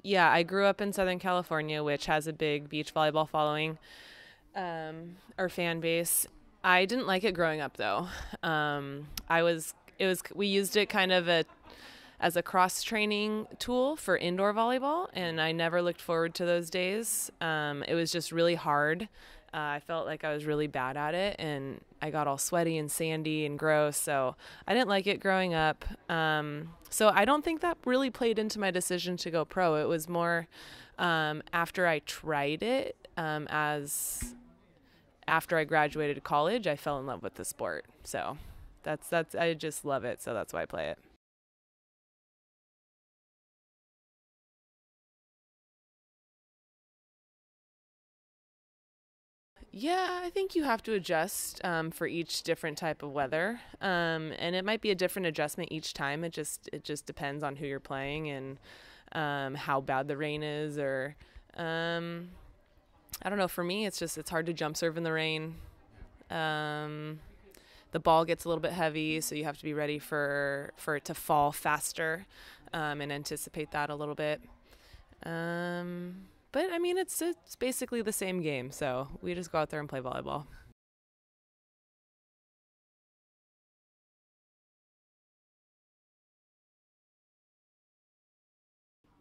Yeah, I grew up in Southern California, which has a big beach volleyball following or fan base. I didn't like it growing up though. We used it kind of as a cross training tool for indoor volleyball, and I never looked forward to those days. It was just really hard. I felt like I was really bad at it, and I got all sweaty and sandy and gross, so I didn't like it growing up. So I don't think that really played into my decision to go pro. It was more after I tried it, as after I graduated college, I fell in love with the sport. So that's I just love it, so that's why I play it. Yeah, I think you have to adjust for each different type of weather, and it might be a different adjustment each time. It just depends on who you're playing and how bad the rain is, or um, I don't know. For me, it's hard to jump serve in the rain. Um, the ball gets a little bit heavy, so you have to be ready for it to fall faster, and anticipate that a little bit. But I mean, it's basically the same game, so we just go out there and play volleyball.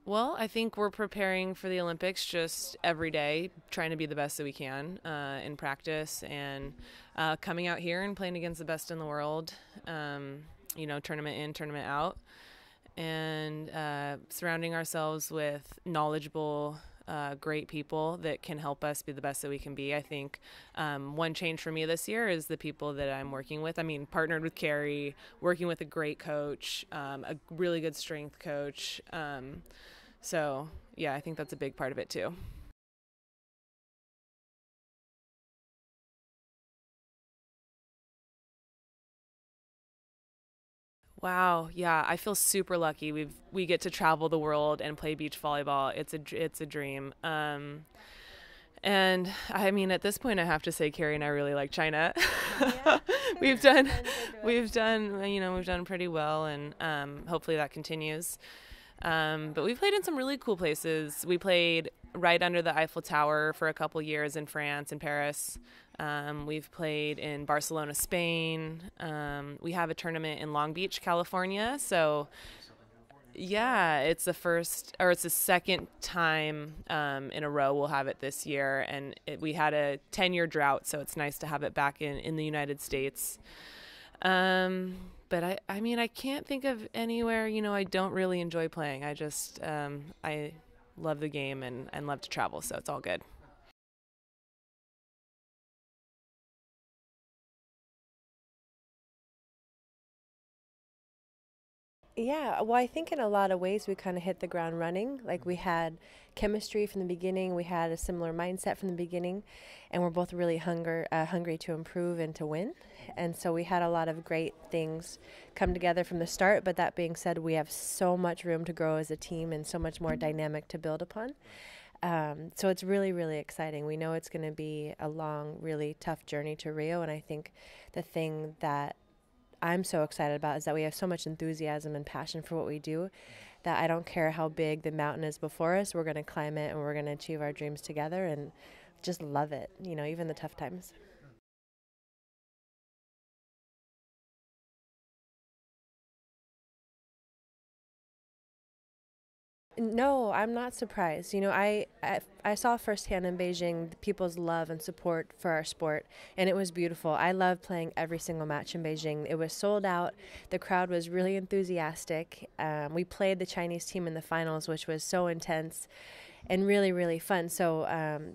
Well, I think we're preparing for the Olympics just every day, trying to be the best that we can in practice, and coming out here and playing against the best in the world. Tournament in, tournament out, and surrounding ourselves with knowledgeable, great people that can help us be the best that we can be. I think one change for me this year is the people that I'm working with. I mean, partnered with Kerri, working with a great coach, a really good strength coach. So, yeah, I think that's a big part of it too. Wow, yeah, I feel super lucky. We get to travel the world and play beach volleyball. It's a dream. And I mean, at this point, I have to say, Kerri and I really like China. Yeah. we've done, Sounds good to us. we've done pretty well, and hopefully that continues. But we played in some really cool places. We played right under the Eiffel Tower for a couple years in France and Paris. We've played in Barcelona, Spain. We have a tournament in Long Beach, California. So yeah, it's the second time in a row we'll have it this year, and we had a 10-year drought, so it's nice to have it back in the United States. Um, but I mean, I can't think of anywhere, I don't really enjoy playing. I love the game and love to travel, so it's all good. Yeah, well, I think in a lot of ways we kind of hit the ground running. Like we had chemistry from the beginning, we had a similar mindset from the beginning, and we're both really hungry to improve and to win. And so we had a lot of great things come together from the start. But that being said, we have so much room to grow as a team and so much more dynamic to build upon. So it's really, really exciting. We know it's going to be a long, really tough journey to Rio, and I think the thing that I'm so excited about is that we have so much enthusiasm and passion for what we do that I don't care how big the mountain is before us, we're going to climb it and we're going to achieve our dreams together and just love it, even the tough times. No, I'm not surprised. I saw firsthand in Beijing people's love and support for our sport, and it was beautiful. I loved playing every single match in Beijing. It was sold out. The crowd was really enthusiastic. We played the Chinese team in the finals, which was so intense and really, really fun. So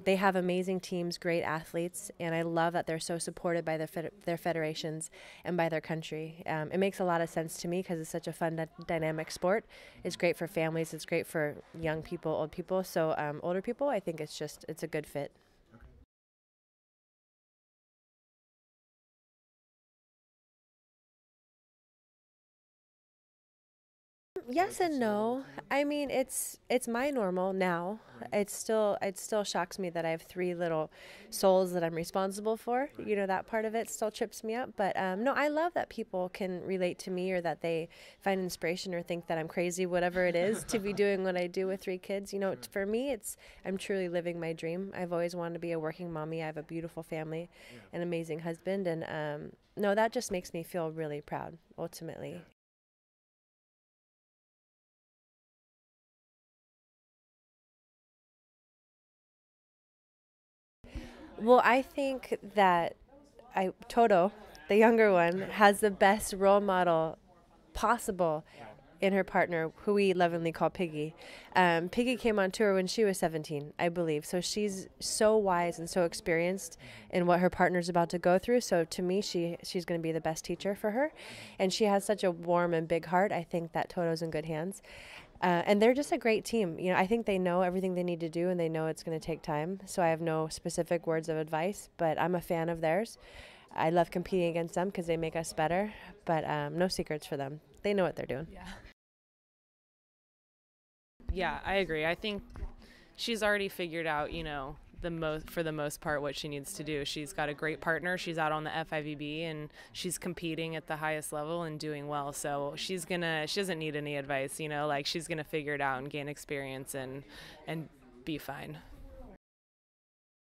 they have amazing teams, great athletes, and I love that they're so supported by their federations and by their country. It makes a lot of sense to me because it's such a fun, dynamic sport. It's great for families. It's great for young people, old people. So older people, I think it's a good fit. Yes and no. I mean, it's my normal now. It still shocks me that I have three little souls that I'm responsible for. You know, that part of it still trips me up. But no, I love that people can relate to me, or that they find inspiration or think that I'm crazy, whatever it is, to be doing what I do with three kids. You know, for me, I'm truly living my dream. I've always wanted to be a working mommy. I have a beautiful family, an amazing husband, and no, that just makes me feel really proud. Ultimately. Well, I think that Toto, the younger one, has the best role model possible in her partner, who we lovingly call Piggy. Piggy came on tour when she was 17, I believe. So she's so wise and so experienced in what her partner's about to go through. So to me, she's going to be the best teacher for her. And she has such a warm and big heart. I think that Toto's in good hands. And they're just a great team. You know, I think they know everything they need to do, and they know it's going to take time. So I have no specific words of advice, but I'm a fan of theirs. I love competing against them because they make us better, but no secrets for them. They know what they're doing. Yeah, I agree. I think she's already figured out, for the most part, what she needs to do. She's got a great partner. She's out on the FIVB, and she's competing at the highest level and doing well. So she doesn't need any advice, like she's gonna figure it out and gain experience and be fine.